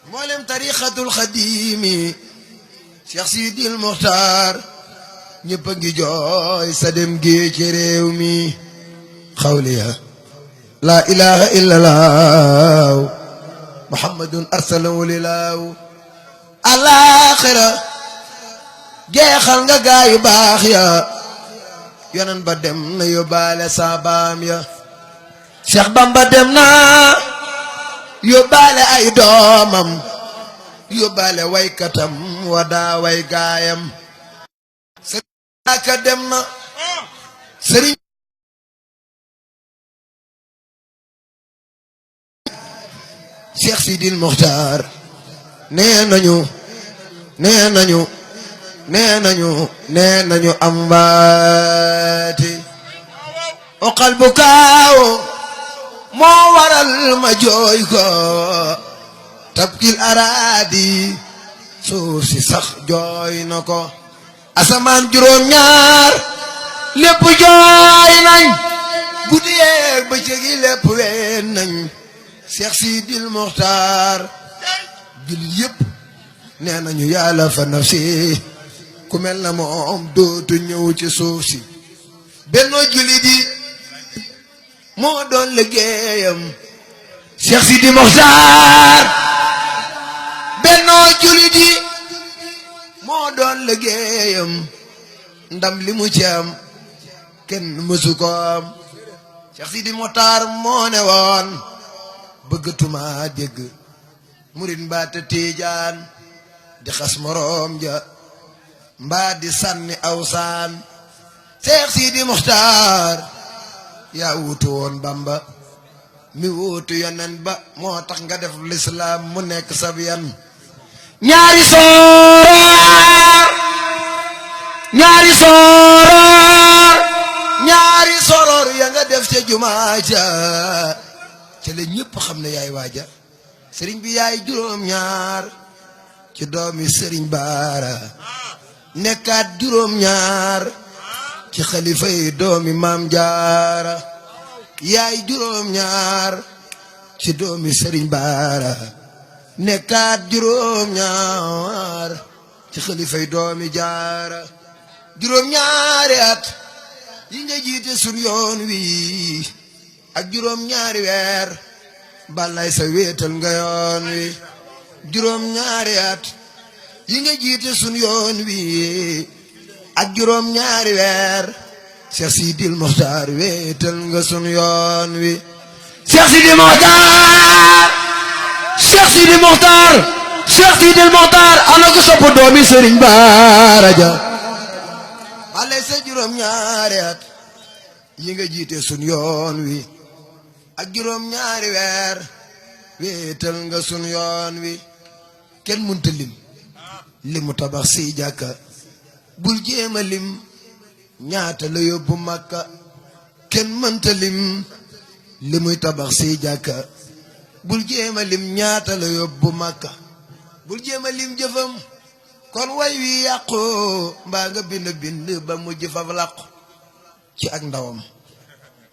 mboolem tariqatul xadimi Cheikh Sidil Mokhtar ñëpp a ngi jooy sa dem gi ci réew mi xawliya la ilaha illallah muhammadun arsalahu lilahu alaxira jeexal nga gaayu baax ya yonen ba dem na yóbbaale saabaam ya Cheikh Bamba dem na yóbbaale ay doomam yóbbaale waykatam wadaa way gaayam sëriñ aka dem na sëriñ Cheikh Sidil Mokhtar nee nañu ambaati oqal bu kaaw moo waral ma jooy ko tabkil araadi suuf si sax jooy na ko asamaan juróom ñaar lépp jooy nañ guddi yeeg bëccëg yi lépp ween nañ Cheikh Sidil Mokhtar jullit yépp nee nañu yàlla fa nafsi ku mel na moom dootu ñëw ci suuf si bennoo jullit yi moo doon liggéeyam Cheikh Sidil Mokhtar bennoo jullit yi moo doon liggéeyam ndam li mu ci am kenn mësu ko am Cheikh Sidil Mokhtar moo ne woon bëggatuma dégg murit mbaate tiijaan di xas moroom ja mbaa di sànni awsaan Cheikh Sidil Mokhtar yaa wuutu woon Bamba mi wuutu yonen ba moo tax nga def lislaam mu nekk sab yan ñaari soror ya nga def ca jumaa ja ca la ñëpp xam ne yaay waaja sëriñ bi yaay juróom ñaar ci doomi sëriñ baara nekkaat juróom ñaar ci xalifa yi doomi maam jaara yaay juróom ñaar ci doomi sëriñ baara nekkaat juróom ñaar ci xalifa yi doomi jaara juróom ñaari at yi nga jiite sun yoon wi ak juróom ñaari weer balay sa wéetal nga yoon wi juróom ñaari at yi nga jiite sun yoon wi ak juróom ñaari weer Cheikh Sidil Mokhtar wéetal nga sun yoon wi Cheikh Sidil Mokhtar Cheikh Sidil Mokhtar Cheikh Sidil Mokhtar ana ko sopp doomi Sëriñ Baara Ja balay sa juróom ñaari at yi nga jiite sun yoon wi ak juróom ñaari weer wéetal nga sun yoon wi kenn mënta lim limu tabax si jàkka bul jéema lim ñaata la yóbbu Makka kenn mënta lim limuy tabax si jàkka bul jéema lim ñaata la yóbbu Makka bul jéema lim jëfam kon way wi yàqu mbaa nga bind ba mujj fa làqu ci ak ndawam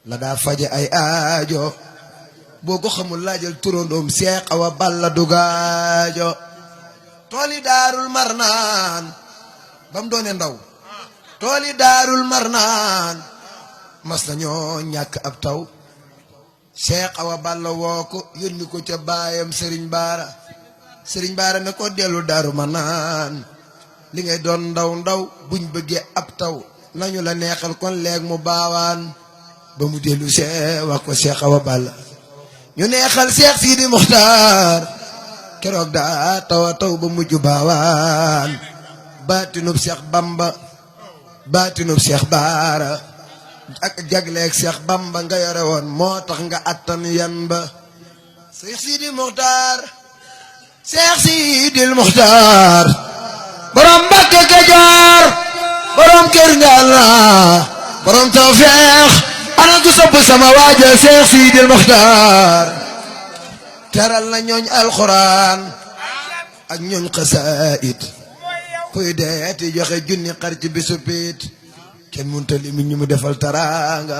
la daa faje ay aajo boo ko xamul laajal turandoom Seex Awa Balla Dugaajo tooli daarul marnaan ba mu doone ndaw tooli daarul marnaan mas nañoo ñàkk ab taw Seex Awa Balla woo ko yónni ko ca baayam Sëriñ Baara ne ko dellu daaru marnaan li ngay doon ndaw buñ bëggee ab taw nañu la neexal kon leeg mu baawaan ba mu dellu see wax ko Seex Awa Balla ñu neexal Cheikh Sidil Mokhtar keroog daa taw ba mujj baawaan baatinub Cheikh Bamba baatinub Cheikh Baara ak jagleeg Cheikh Bamba nga yore woon moo tax nga attan yan ba Cheikh Sidil Mokhtar Cheikh Sidil Mokhtar borom Mbàkke Kajoor borom kër Ngalla borom tawfeex ana ku sopp sama waaja Cheikh Sidil Mokhtar teral na ñooñ alxuraan ak ñooñ xasaayid kuy deeti joxe junni xar ci bisu piit kenn munta lim ñi mu defal taraanga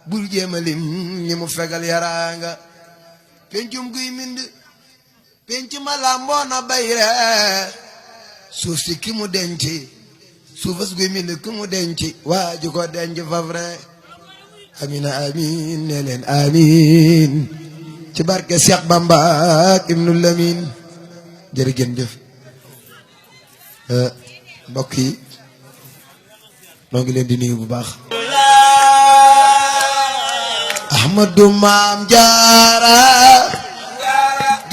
bul jéema lim ñi mu fegal yaraanga pencum guy mind penc ma lamboona bayre suuf si ki mu denc suufas guy mi ki mu denc waa ju ko denc fa vrai amina amin ne leen amin ci barke Cheikh Bamba ibnu Lamin jërë ngeen jëf mbokk yi noo ngi leen di nuyu bu baax Ahmadu Maam Jaara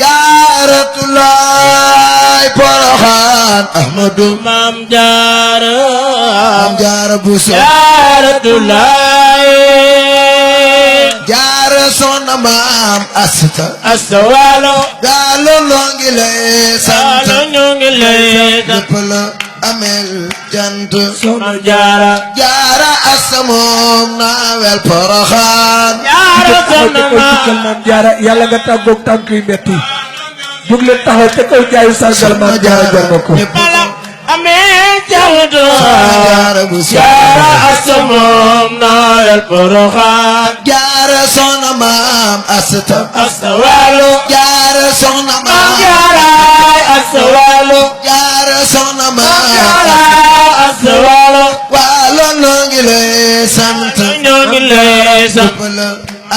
Jaaratulaay Poroxaan Ahmadu Maam Jaara Maam Jaara Buso Jaaratulaay Jaara Soxna Maam Asta Waalo Waalo noo ngi lay sant ñoo ngi lay ñépp la amel jant Maam Jaara Jaara Asta moom naawel Poroxaan Jaara Soxna Maam Jaara yàlla nga tàggoog tànk yu metti jóg leen taxaw ca kaw jaayu sargal Maam Jaara jar na ko amee jawdo Jaara bu Jaara Asta moom naawel Poroxaan Jaara Soxna Maam Asta Waalo Jaara Soxna Maam Jaara Asta Waalo Jaara Soxna Maam Jaara Asta Waalo Waalo noo ngi lay sant ñoo ngi lay sant la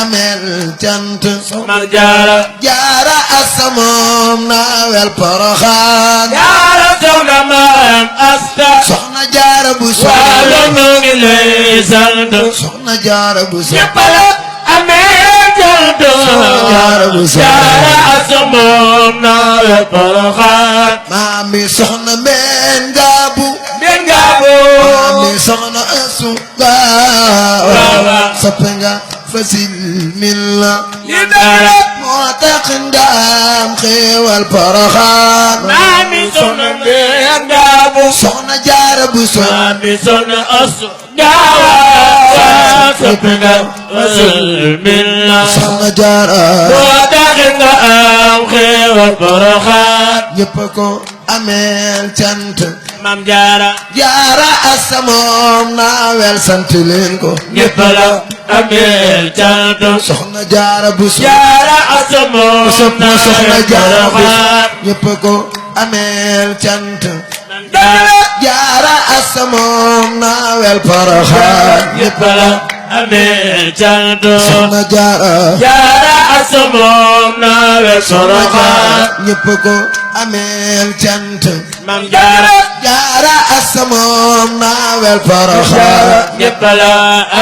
amel cant Maam Jaara Jaara Asta moom naawel Poroxaan Jaara Soxna Maam Asta Soxna Jaara bu Waalo ñoo ngi lay sant Soxna Jaara bu ñépp la amee jawdo Jaara bu Jaara Asta moom naawel Poroxaan maami Soxna Mbeen Gaabu maami Soxna Asu Gaawa soppe nga fasil min la moo tax ndaam xéewal Poroxaan maami Soxna Mbeen Gaabu Soxna Jaara bu maami Soxna Asu Gaawa soppe nga fasil min la Soxna Jaara moo tax nga am xéewal Poroxaan ñépp ko ameel cant Maam Jaara Jaara Asta moom naawel sant leen ko ñépp la ameel cant Soxna Jaara bu Jaara Asta moom soxna Jaara bu Poroxaan ñépp ko ameel cant Maam Jaara Jaara Asta moom naawel Poroxaan ñépp la ameel cant Soxna Jaara Jaara Asta moom naawel Poroxaan ñépp ko ameel cant Maam Jaara Jaara Asta moom naawel Poroxaan ñépp la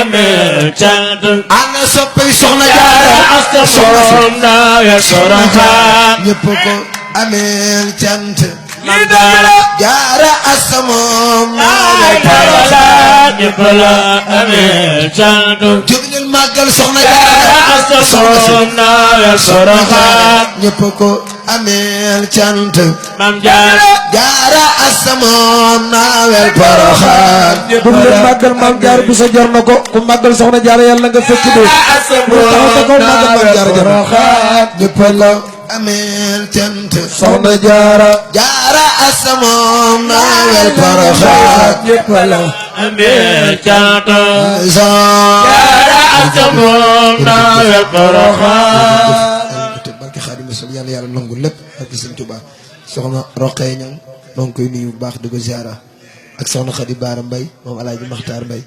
ameel cant ana soppay Soxna Jaara Jaara Asta moom naawel Poroxaan ñépp ko ameel cant Maam Jaara Jaara Asta moom naawel Poroxaan ñépp la ameel cant jóg leen màggal Soxna Jaara Jaara Asta moom naawel Poroxaan ñépp ko ameel cant Maam Jaara Jaara Asta moom naawel Poroxaan jóg leen màggal Maam Jaara bu sa jar na ko ku màggal Soxna Jaara yàlla nga fekk de Asta bu taxaw ca kaw màggal Maam Jaara jar na ko ñépp ko ameel cant Soxna Jaara Jaara Asta moom naawel Poroxaan ñépp la ameel cant Jaara Jaara Asta moom naawel Poroxaan barke Xaadimu Rasuul yàlla yàlla nangu lépp barke Sëñ Tuubaa soxna Roqee Ñang noo ngi koy nuyu bu baax di ko ziara ak soxna Xadi Baara Mbay moom Alaaji Maxtaar Mbay